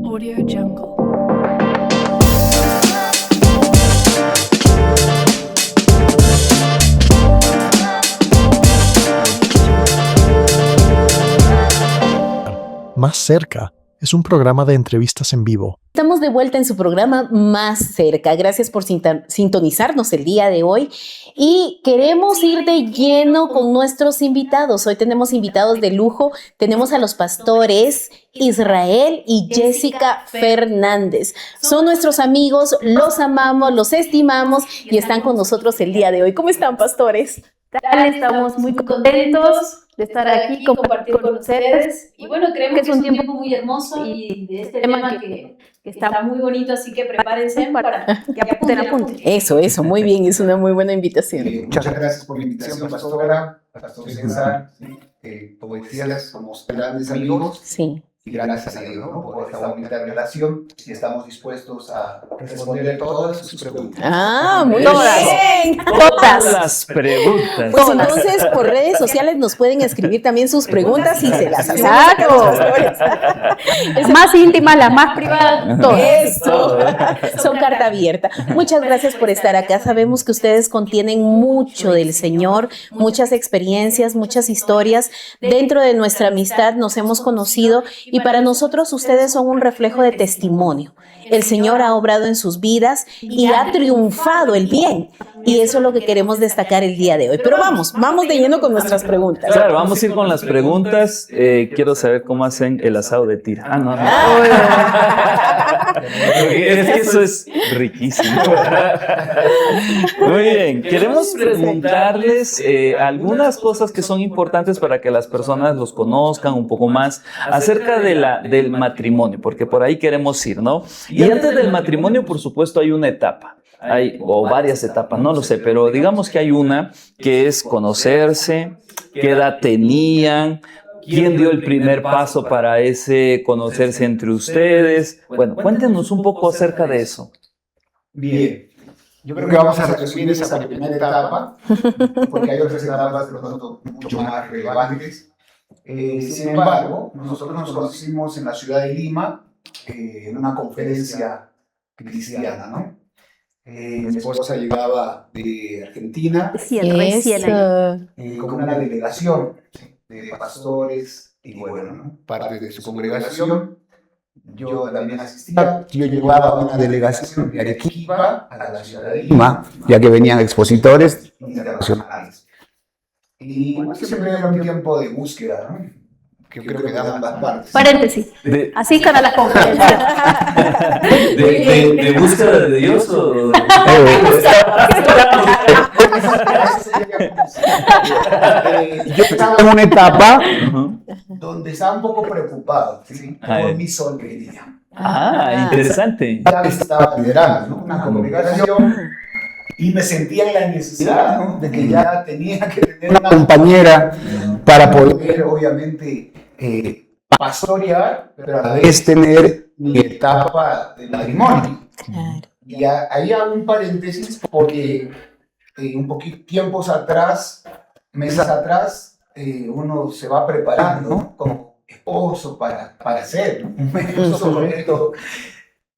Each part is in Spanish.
Audio Jungle. Más cerca es un programa de entrevistas en vivo. Estamos de vuelta en su programa Más Cerca. Gracias por sintonizarnos el día de hoy y queremos ir de lleno con nuestros invitados. Hoy tenemos invitados de lujo. Tenemos a los pastores Israel y Jessica Fernández. Son nuestros amigos, los amamos, los estimamos y están con nosotros el día de hoy. ¿Cómo están, pastores? Estamos muy contentos de estar aquí, compartir con ustedes. Y bueno, creemos que es un tiempo muy hermoso y de este tema que está muy bonito, así que prepárense para que apunten. Eso, muy bien, es una muy buena invitación. Muchas gracias por la invitación, pastora, pastor César. Como decías, somos grandes amigos. Sí. Y gracias a Dios, ¿no?, por esta bonita relación, y estamos dispuestos a responder todas sus preguntas. Muy bien. Todas las preguntas. Pues entonces por redes sociales nos pueden escribir también sus preguntas y se las hacemos. Es más íntima, la más privada, todo. Eso. Son carta abierta. Muchas gracias por estar acá. Sabemos que ustedes contienen mucho del Señor, muchas experiencias, muchas historias. Dentro de nuestra amistad nos hemos conocido y para nosotros ustedes son un reflejo de testimonio. El Señor ha obrado en sus vidas y ha triunfado el bien. Y eso es lo que queremos destacar el día de hoy. Pero vamos de lleno con nuestras preguntas. Claro, vamos a ir con las preguntas. Quiero saber cómo hacen el asado de tira. No. Es que eso es riquísimo. Muy bien, queremos preguntarles algunas cosas que son importantes para que las personas los conozcan un poco más acerca del matrimonio, porque por ahí queremos ir, ¿no? Y antes del matrimonio, por supuesto, hay una etapa. O varias etapas, no lo sé, pero digamos que hay una que es conocerse, qué edad tenían, quién dio el primer paso para ese conocerse entre ustedes. Bueno, cuéntenos un poco acerca de eso. Bien, yo creo que vamos a resumir esa primera etapa, porque hay otras etapas de pronto mucho más relevantes. Sin embargo, nosotros nos conocimos en la ciudad de Lima, en una conferencia cristiana, ¿no? Mi esposa llegaba de Argentina con una delegación de pastores y bueno, ¿no?, parte de su congregación. Yo también asistía. Yo llevaba una delegación de Arequipa a la ciudad de Lima, ya que venían expositores internacionales. Y bueno, siempre era un tiempo de búsqueda, ¿no?, que yo creo que daban ambas partes. Paréntesis. Así cada las conferencias. ¿De búsqueda de Dios o...? Yo estaba en una etapa donde estaba un poco preocupado, ¿sí?, por mi soltería. Interesante. Ya estaba liderando, ¿no?, una congregación y me sentía en la necesidad, ¿no?, de que ya tenía que tener una compañera para poder, obviamente, pastorear, pero a la vez tener mi etapa de matrimonio. Claro. Y ahí hago un paréntesis porque un poquito tiempos atrás, meses atrás, uno se va preparando, ¿no?, como esposo para ser un esposo correcto.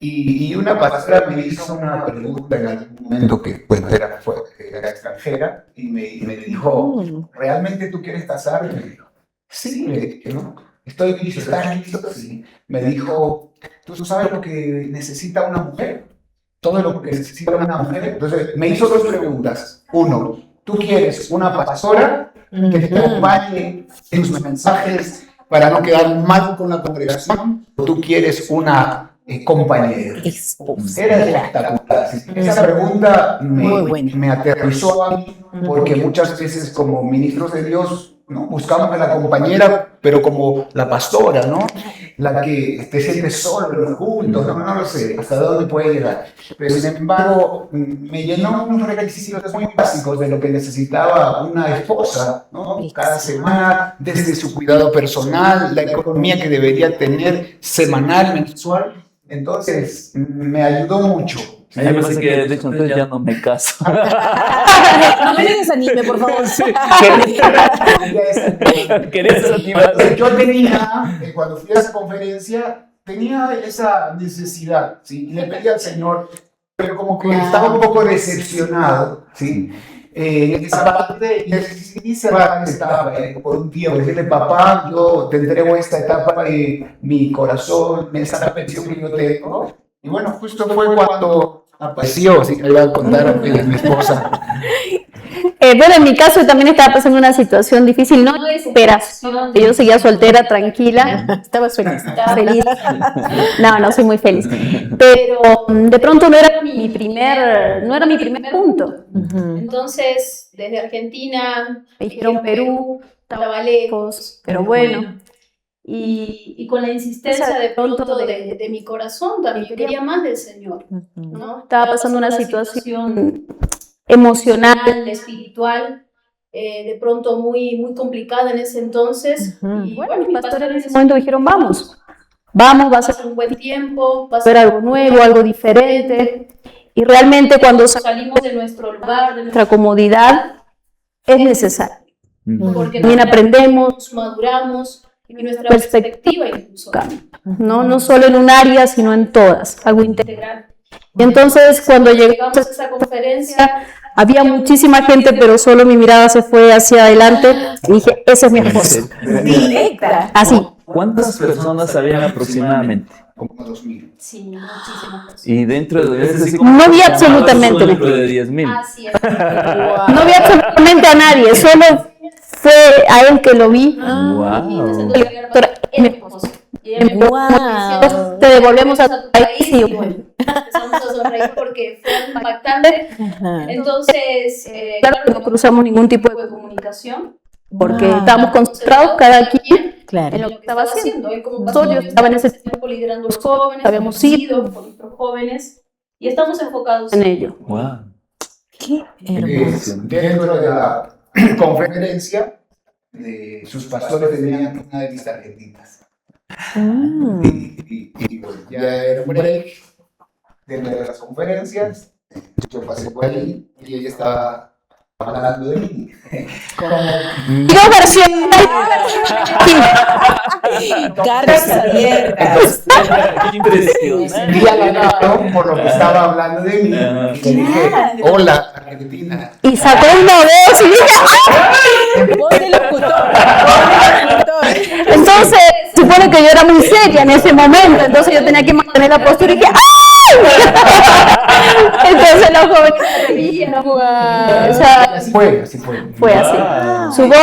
Y una pastora me hizo una pregunta en algún momento que, bueno, era extranjera y me dijo, ¿realmente tú quieres casarte? Y me dijo, sí, le dije, ¿no? Estoy listo, ¿estás listo? Sí. Me dijo, ¿tú sabes lo que necesita una mujer? Todo lo que necesita una mujer. Entonces me hizo dos preguntas. Uno, ¿tú quieres una pastora que te acompañe en sus mensajes para no quedar mal con la congregación? ¿O tú quieres una compañera? Era espectacular. Esa pregunta me aterrizó a mí, porque muchas veces como ministros de Dios, ¿no?, buscamos a la compañera, pero como la pastora, ¿no?, la que te sientes solo en los cultos, no lo sé hasta dónde puede llegar. Pero sin embargo, me llenó unos requisitos muy básicos de lo que necesitaba una esposa, ¿no?, cada semana, desde su cuidado personal, la economía que debería tener semanal, mensual. Entonces, me ayudó mucho. A mí me parece que, de hecho, entonces ya no me caso. No me desanime, por favor. Sí. ¿Querés desanimar? Yo tenía, cuando fui a esa conferencia, tenía esa necesidad, ¿sí? Y le pedí al Señor, pero como que estaba un poco decepcionado, ¿sí? En esa parte, y decidí cerrar esta etapa por un tiempo. Decirle, papá, yo te entrego esta etapa de mi corazón, esta petición que yo tengo. Y bueno, justo fue cuando apareció, así que le voy a contar a mi esposa. Bueno, en mi caso también estaba pasando una situación difícil, no de desesperación. Yo seguía soltera, tranquila. Estabas feliz. Estaba feliz. No soy muy feliz. Pero de pronto no era mi primer punto. Entonces, desde Argentina, me dijeron Perú, estaba lejos, pero bueno. Y con la insistencia de pronto de mi corazón, también yo quería más del Señor, ¿no? Estaba pasando una situación emocional, espiritual, de pronto muy complicada en ese entonces. Y bueno, mis pastores en ese momento dijeron, vamos, va a ser un buen tiempo, va a ser algo nuevo, algo diferente. Y realmente cuando salimos de nuestro lugar, de nuestra comodidad, es necesario. Porque también aprendemos, maduramos y nuestra perspectiva incluso cambia. No solo en un área, sino en todas, algo integral. Y entonces cuando llegamos a esa conferencia, había muchísima gente, pero solo mi mirada se fue hacia adelante y dije, ese es mi esposo. Directa. Así. ¿Cuántas personas habían aproximadamente? Como 2000. Sí, muchísimas. Y dentro de No vi absolutamente dentro de 10,000. Así es. No vi absolutamente a nadie, solo fue a él que lo vi. Wow. Mi esposo. Wow. Te devolvemos a tu país y bueno, empezamos a sonreír porque fue impactante. Entonces, claro que no cruzamos ningún tipo de comunicación porque estábamos concentrados cada quien en lo que estaba haciendo. Él como pastor, yo estaba en ese tiempo liderando a los jóvenes, habíamos ido con nuestros jóvenes y estamos enfocados en ello. Wow. Qué hermoso. Dentro de la conferencia, sus pastores tenían una de mis tarjetitas. Y bueno, ya era un break dentro de las conferencias. Yo pasé por ahí y ella estaba hablando de mí. Dos versiones. Cartas abiertas. Qué impresionante. Y halagado por lo que estaba hablando de mí. Y le dije, hola, Argentina. Y sacó una voz y dije, ¡ay! Voz de locutor. Entonces, supone que yo era muy seria en ese momento, entonces yo tenía que mantener la postura y dije, ¡ay! Entonces los jóvenes se reían, o sea, Así fue. fue así. Su voz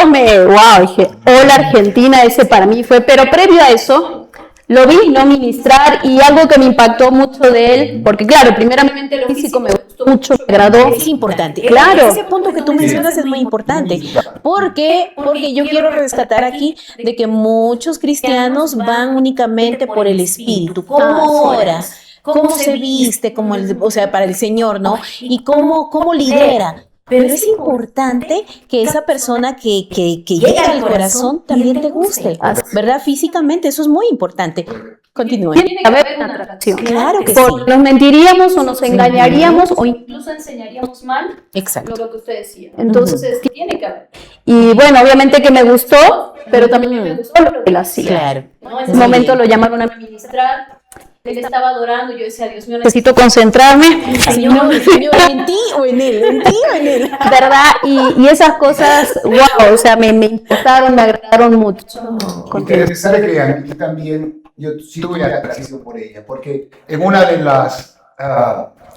dije, hola Argentina, ese para mí fue, pero previo a eso, lo vi no ministrar y algo que me impactó mucho de él, porque claro, primeramente lo físico me gustó mucho, me agradó. Es importante. Claro. Ese punto que tú mencionas es muy importante. Porque yo quiero rescatar aquí de que muchos cristianos van únicamente por el espíritu. ¿Cómo oras? ¿Cómo se viste? O sea, para el Señor, ¿no? Y cómo lidera. Pero es importante que esa persona que llega al corazón también te guste, ¿verdad? Físicamente, eso es muy importante. Continúen. Tiene que haber una atracción. Claro que Porque sí. nos mentiríamos o nos engañaríamos o incluso enseñaríamos mal Exacto. lo que usted decía. Entonces, tiene que haber. Y bueno, obviamente que me gustó, pero también me gustó lo que él hacía. Claro. ¿No? En ese momento lo llamaron a ministrar. Él estaba adorando, yo decía, Dios mío, necesito concentrarme. Señor, ¿en ti o en él? ¿En ti o en él? ¿Verdad? Y esas cosas, wow, o sea, me impactaron, me agradaron mucho. Interesante que a mí también, yo sí tuve atracción por ella, porque en una de las,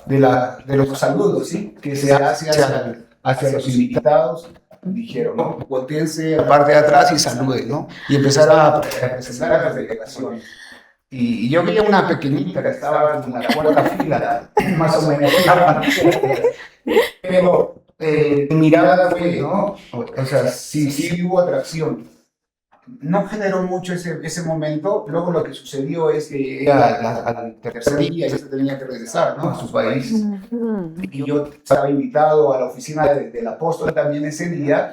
de los saludos, ¿sí? Que se hace hacia los invitados, dijeron, ¿no? Voltéense a la parte de atrás y saluden, ¿no? Y empezar a presentar a la delegación. Y yo veía una pequeñita que estaba en la cuarta fila, más o menos. Pero mi mirada fue, ¿no? O sea, sí hubo atracción. No generó mucho ese momento. Luego lo que sucedió es que ella, al tercer día ella tenía que regresar, ¿no? A sus países. Y yo estaba invitado a la oficina del apóstol también ese día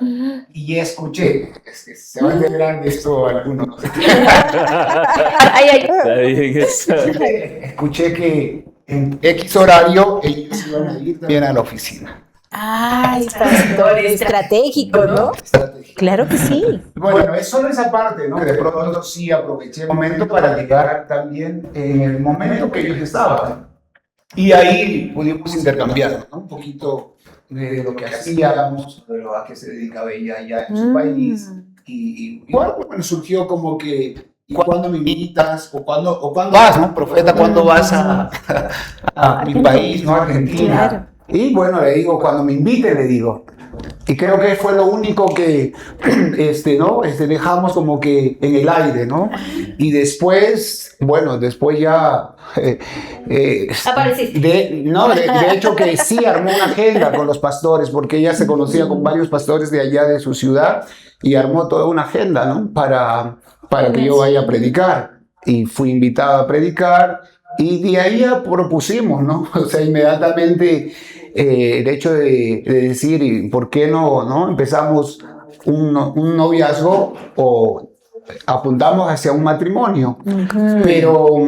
y escuché, es que se va a enterar de esto algunos. Escuché que en X horario ellos iban a ir también a la oficina. Ay, pastor, estratégico, ¿no? Estratégico. Claro que sí. Bueno, es solo esa parte, ¿no? Que de pronto sí aproveché el momento para llegar también en el momento que ellos estaban. Y ahí pudimos intercambiar, ¿no? Un poquito de lo que hacíamos, de lo a qué se dedicaba ella allá en su país. Y igual, bueno, surgió como que, ¿y cuándo me invitas? ¿O cuándo vas, no? Profeta, ¿cuándo vas a mi país, ¿no? Argentina. Claro. Y bueno, le digo, cuando me invite, le digo. Y creo que fue lo único que dejamos como que en el aire, ¿no? Y después, bueno, después ya... Apareciste. de hecho que sí armó una agenda con los pastores, porque ella se conocía con varios pastores de allá de su ciudad y armó toda una agenda, ¿no? Para que yo vaya a predicar. Y fui invitado a predicar y de ahí ya propusimos, ¿no? O sea, inmediatamente... el hecho de decir, ¿por qué no empezamos un noviazgo o apuntamos hacia un matrimonio? Pero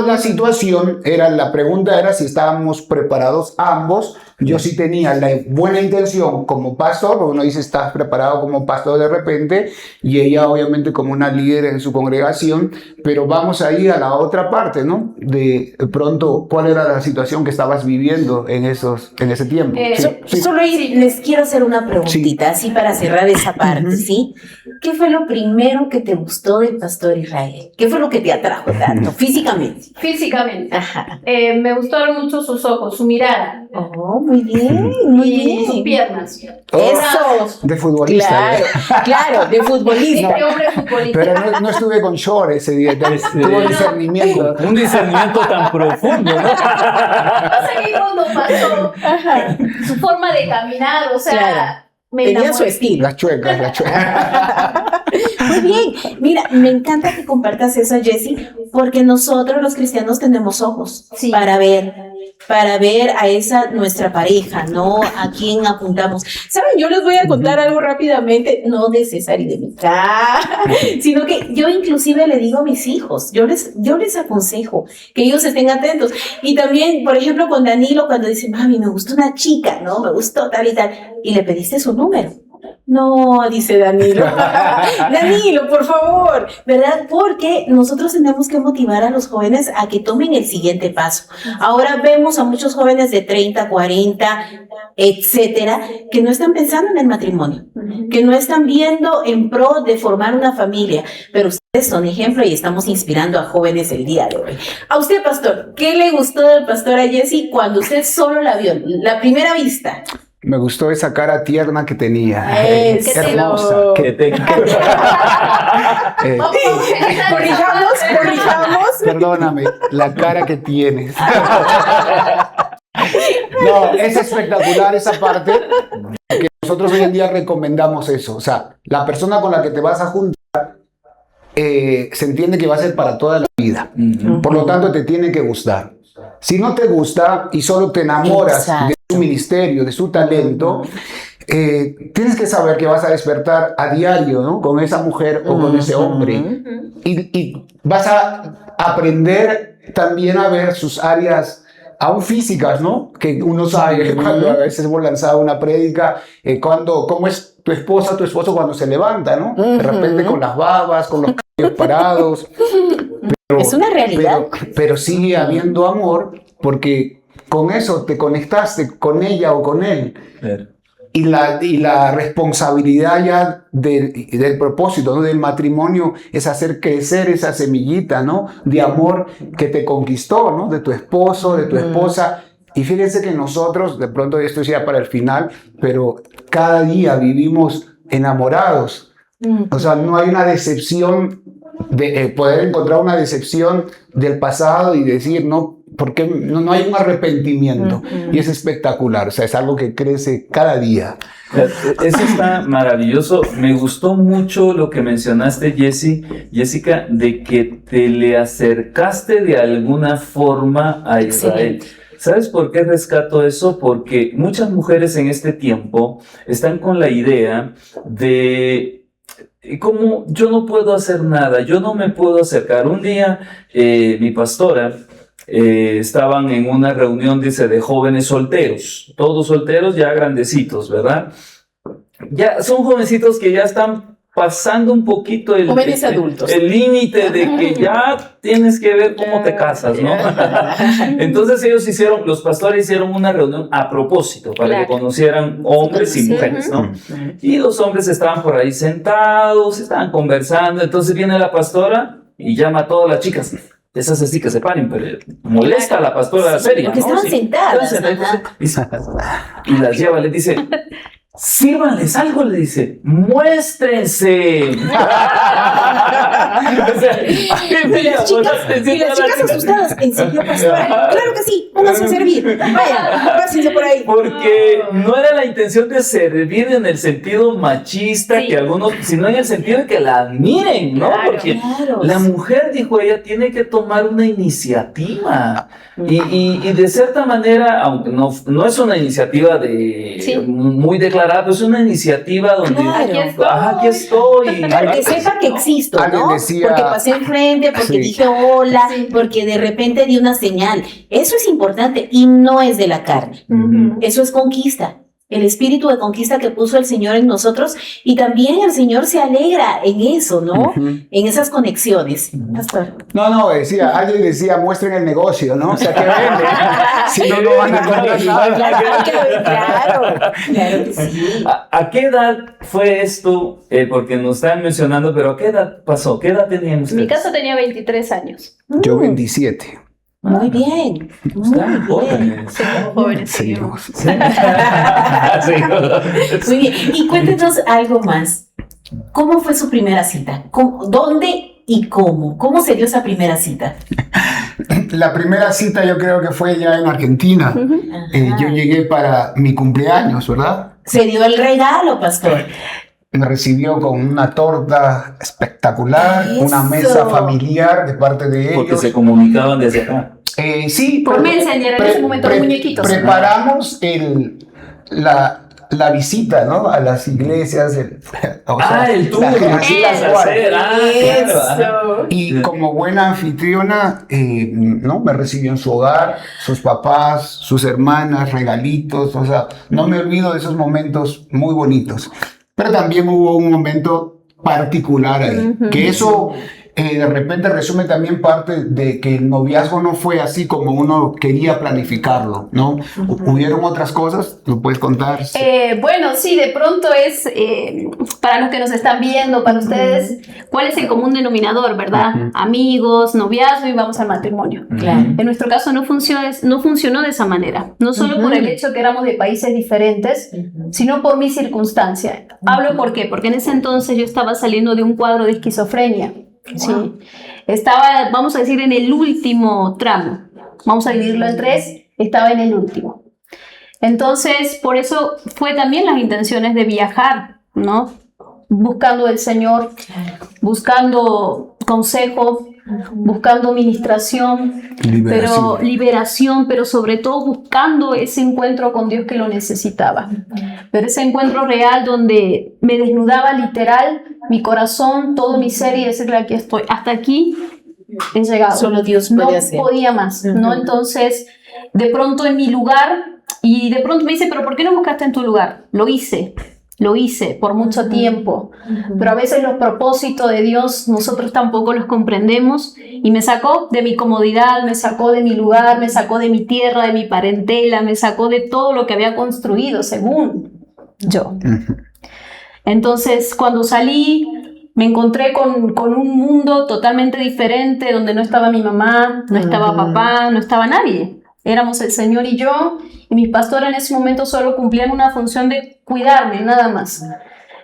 la situación era, la pregunta era si estábamos preparados ambos. Yo sí tenía la buena intención como pastor, porque uno dice, estás preparado como pastor de repente, y ella obviamente como una líder en su congregación, pero vamos ahí a la otra parte, ¿no? De pronto, ¿cuál era la situación que estabas viviendo en ese tiempo? Solo ahí les quiero hacer una preguntita, así para cerrar esa parte, ¿sí? ¿Qué fue lo primero que te gustó del pastor Israel? ¿Qué fue lo que te atrajo tanto, físicamente? Físicamente. Ajá. Me gustaron mucho sus ojos, su mirada. Oh, muy bien, muy Y sus bien. piernas. Eso. De futbolista. Claro, de futbolista. Este hombre futbolista. Pero no estuve con short ese día, tuvo discernimiento. Un discernimiento tan profundo, ¿no? No sé qué cuando pasó su forma de caminar, o sea, Claro. me Tenía enamoré. su estilo. Las chuecas. Muy bien. Mira, me encanta que compartas eso, Jessie, porque nosotros los cristianos tenemos ojos Sí. para ver a esa nuestra pareja, ¿no? A quién apuntamos. ¿Saben? Yo les voy a contar algo rápidamente, no de César y de mí, sino que yo inclusive le digo a mis hijos, yo les aconsejo que ellos estén atentos. Y también, por ejemplo, con Danilo, cuando dice, mami, me gustó una chica, ¿no? Me gustó tal y tal, y le pediste su número. No, dice Danilo. Danilo, por favor, ¿verdad? Porque nosotros tenemos que motivar a los jóvenes a que tomen el siguiente paso. Ahora vemos a muchos jóvenes de 30, 40, etcétera, que no están pensando en el matrimonio, que no están viendo en pro de formar una familia, pero ustedes son ejemplo y estamos inspirando a jóvenes el día de hoy. A usted, pastor, ¿qué le gustó del pastor a Jessie cuando usted solo la vio, la primera vista? Me gustó esa cara tierna que tenía. Eso. Hermosa. Que te Corrijamos. Perdóname, la cara que tienes. No, es espectacular esa parte, que nosotros hoy en día recomendamos eso. O sea, la persona con la que te vas a juntar se entiende que va a ser para toda la vida. Por lo tanto, te tiene que gustar. Si no te gusta y solo te enamoras Exacto. de su ministerio, de su talento, tienes que saber que vas a despertar a diario, ¿no? Con esa mujer o con ese hombre. Y vas a aprender también a ver sus áreas aún físicas, ¿no? Que uno sabe que cuando a veces hemos lanzado una prédica, cómo es tu esposa, tu esposo cuando se levanta, ¿no? De repente con las babas, con los cabellos parados. Es una realidad. Pero sigue habiendo amor porque con eso te conectaste con ella o con él. Y la responsabilidad ya del propósito, ¿no? Del matrimonio es hacer crecer esa semillita, ¿no? De amor que te conquistó, ¿no? De tu esposo, de tu esposa. Y fíjense que nosotros, de pronto esto es ya para el final, pero cada día vivimos enamorados. O sea, no hay una decepción de poder encontrar una decepción del pasado y decir, no, porque no hay un arrepentimiento. Y es espectacular, o sea, es algo que crece cada día. Eso está maravilloso. Me gustó mucho lo que mencionaste, Jessica, de que te le acercaste de alguna forma a Israel. Excelente. ¿Sabes por qué rescato eso? Porque muchas mujeres en este tiempo están con la idea de como yo no puedo hacer nada, yo no me puedo acercar. Un día mi pastora estaban en una reunión, dice, de jóvenes solteros, todos solteros ya grandecitos, ¿verdad? ya son jovencitos que ya están pasando un poquito Jóvenes adultos. el límite de que ya tienes que ver cómo te casas, ¿no? Entonces los pastores hicieron una reunión a propósito para que conocieran hombres y mujeres, ¿no? Y los hombres estaban por ahí sentados, estaban conversando, entonces viene la pastora y llama a todas las chicas. Esas así que se paren, pero molesta a la pastora seria, porque ¿no? estaban sentadas. Y las lleva, les dice, sírvanles algo, le dice, muéstrense. O sea, Y las chicas asustadas, ¿en serio, pastora? Claro que sí, pónganse a servir. Vaya, pásense por ahí. Porque no era la intención de servir en el sentido machista que algunos, sino en el sentido de que la admiren, ¿no? Porque la mujer, dijo ella, tiene que tomar una iniciativa. Y de cierta manera, aunque no es una iniciativa muy declarada, pero es una iniciativa donde aquí estoy. Para que sepa que existo, ¿no? Decía, porque pasé enfrente, porque dije hola, porque de repente di una señal. Eso es importante y no es de la carne. Eso es conquista. El espíritu de conquista que puso el Señor en nosotros, y también el Señor se alegra en eso, ¿no? En esas conexiones. Pastor. Alguien decía, muestren el negocio, ¿no? O sea, que vende. Si no, no van a comprar nada. Claro que sí. ¿A qué edad fue esto? Porque nos están mencionando, pero ¿a qué edad pasó? ¿Qué edad tenían ustedes? En mi caso tenía 23 años. Yo 27. Muy bien. Están jóvenes. Jóvenes. Seguimos. Muy bien. Y cuéntenos algo más. ¿Cómo fue su primera cita? ¿Dónde y cómo? ¿Cómo se dio esa primera cita? La primera cita yo creo que fue ya en Argentina. Yo llegué para mi cumpleaños, ¿verdad? Se dio el regalo, pastor. Me recibió con una torta espectacular, una mesa familiar de parte de ellos. Porque se comunicaban desde acá. Sí, por Messenger en ese momento los muñequitos. Preparamos la visita, ¿no? A las iglesias. El tour. Y como buena anfitriona, ¿no? Me recibió en su hogar, sus papás, sus hermanas, regalitos. O sea, no me olvido de esos momentos muy bonitos. Pero también hubo un momento particular ahí, que eso de repente resume también parte de que el noviazgo no fue así como uno quería planificarlo, ¿no? ¿Hubieron otras cosas? ¿Lo puedes contar? Bueno, sí, de pronto es, para los que nos están viendo, para ustedes, ¿cuál es el común denominador, verdad? Amigos, noviazgo y vamos al matrimonio. En nuestro caso no funcionó de esa manera, no solo por el hecho que éramos de países diferentes, sino por mi circunstancia. ¿Hablo por qué? Porque en ese entonces yo estaba saliendo de un cuadro de esquizofrenia. Sí, estaba, vamos a decir, en el último tramo, vamos a dividirlo en 3, estaba en el último. Entonces, por eso fue también las intenciones de viajar, ¿no? Buscando el Señor, buscando consejo, buscando liberación, pero sobre todo buscando ese encuentro con Dios que lo necesitaba. Pero ese encuentro real donde me desnudaba literal mi corazón, todo mi ser y decirle aquí estoy, hasta aquí he llegado. Solo Dios puede hacer. No podía más, ¿no? Entonces, de pronto en mi lugar, y de pronto me dice, pero ¿por qué no buscaste en tu lugar? Lo hice por mucho tiempo, pero a veces los propósitos de Dios nosotros tampoco los comprendemos y me sacó de mi comodidad, me sacó de mi lugar, me sacó de mi tierra, de mi parentela, me sacó de todo lo que había construido según yo. Entonces cuando salí me encontré con un mundo totalmente diferente donde no estaba mi mamá, no estaba papá, no estaba nadie. Éramos el Señor y yo, y mis pastores en ese momento solo cumplían una función de cuidarme, nada más.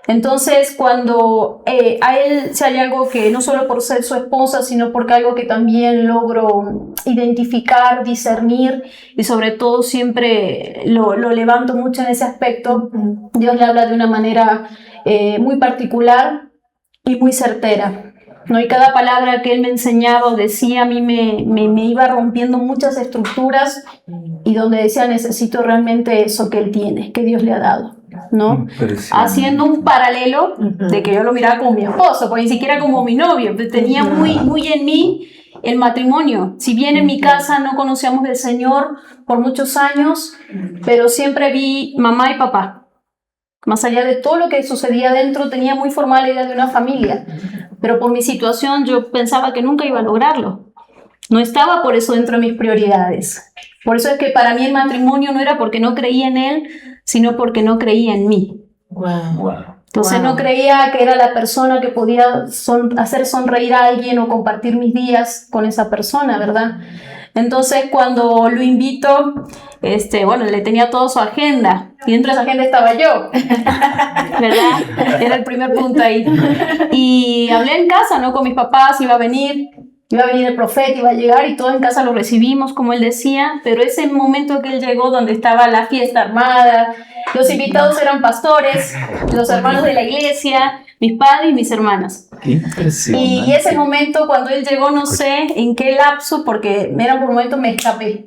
Entonces, cuando a él se hay algo que no solo por ser su esposa, sino porque algo que también logro identificar, discernir, y sobre todo siempre lo levanto mucho en ese aspecto, Dios le habla de una manera muy particular y muy certera. ¿No? Y cada palabra que él me enseñaba o decía a mí me iba rompiendo muchas estructuras y donde decía necesito realmente eso que él tiene, que Dios le ha dado, ¿no? Haciendo un paralelo de que yo lo miraba como mi esposo, pues ni siquiera como mi novio, tenía muy en mí el matrimonio. Si bien en mi casa no conocíamos del Señor por muchos años, pero siempre vi mamá y papá. Más allá de todo lo que sucedía dentro, tenía muy formal la idea de una familia. Pero por mi situación yo pensaba que nunca iba a lograrlo. No estaba por eso dentro de mis prioridades. Por eso es que para mí el matrimonio no era porque no creía en él, sino porque no creía en mí. Entonces no creía que era la persona que podía hacer sonreír a alguien o compartir mis días con esa persona, ¿verdad? Entonces cuando lo invito, bueno, le tenía toda su agenda y dentro de esa agenda estaba yo, ¿verdad? Era el primer punto ahí. Y hablé en casa, ¿no? Con mis papás, iba a venir el profeta, iba a llegar y todos en casa lo recibimos, como él decía, pero ese momento que él llegó donde estaba la fiesta armada, los invitados eran pastores, los hermanos de la iglesia, mis padres y mis hermanas. Qué impresionante. Y ese momento cuando él llegó, no sé en qué lapso, porque por momentos me escapé.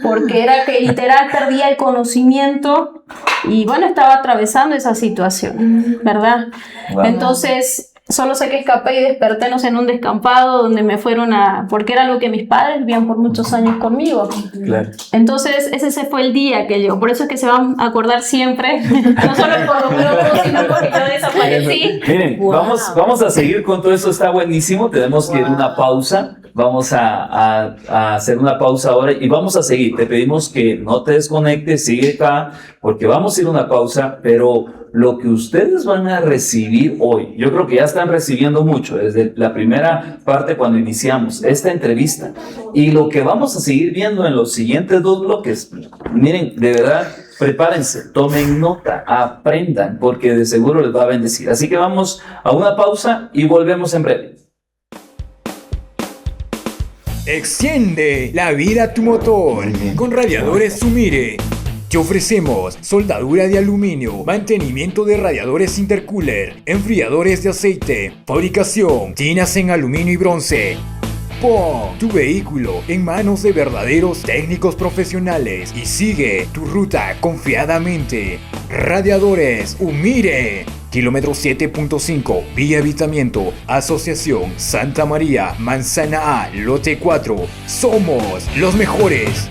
Porque era que literal perdía el conocimiento y bueno, estaba atravesando esa situación, ¿verdad? Wow. Entonces solo sé que escapé y desperté en un descampado donde me fueron porque era lo que mis padres vivían por muchos años conmigo. Claro. Entonces ese fue el día que llegó, por eso es que se van a acordar siempre, no solo por lo que sino porque yo desaparecí. Miren, wow. vamos a seguir con todo eso, está buenísimo, tenemos que ir a una pausa. Vamos a hacer una pausa ahora y vamos a seguir. Te pedimos que no te desconectes, sigue acá, porque vamos a ir a una pausa, pero lo que ustedes van a recibir hoy, yo creo que ya están recibiendo mucho, desde la primera parte cuando iniciamos esta entrevista, y lo que vamos a seguir viendo en los siguientes 2 bloques, miren, de verdad, prepárense, tomen nota, aprendan, porque de seguro les va a bendecir. Así que vamos a una pausa y volvemos en breve. Extiende la vida a tu motor con Radiadores Sumire. Te ofrecemos soldadura de aluminio, mantenimiento de radiadores intercooler, enfriadores de aceite, fabricación, tinas en aluminio y bronce. Pon tu vehículo en manos de verdaderos técnicos profesionales y sigue tu ruta confiadamente. Radiadores Umire. Kilómetro 7.5, Vía Avitamiento, Asociación Santa María, Manzana A, Lote 4. Somos los mejores.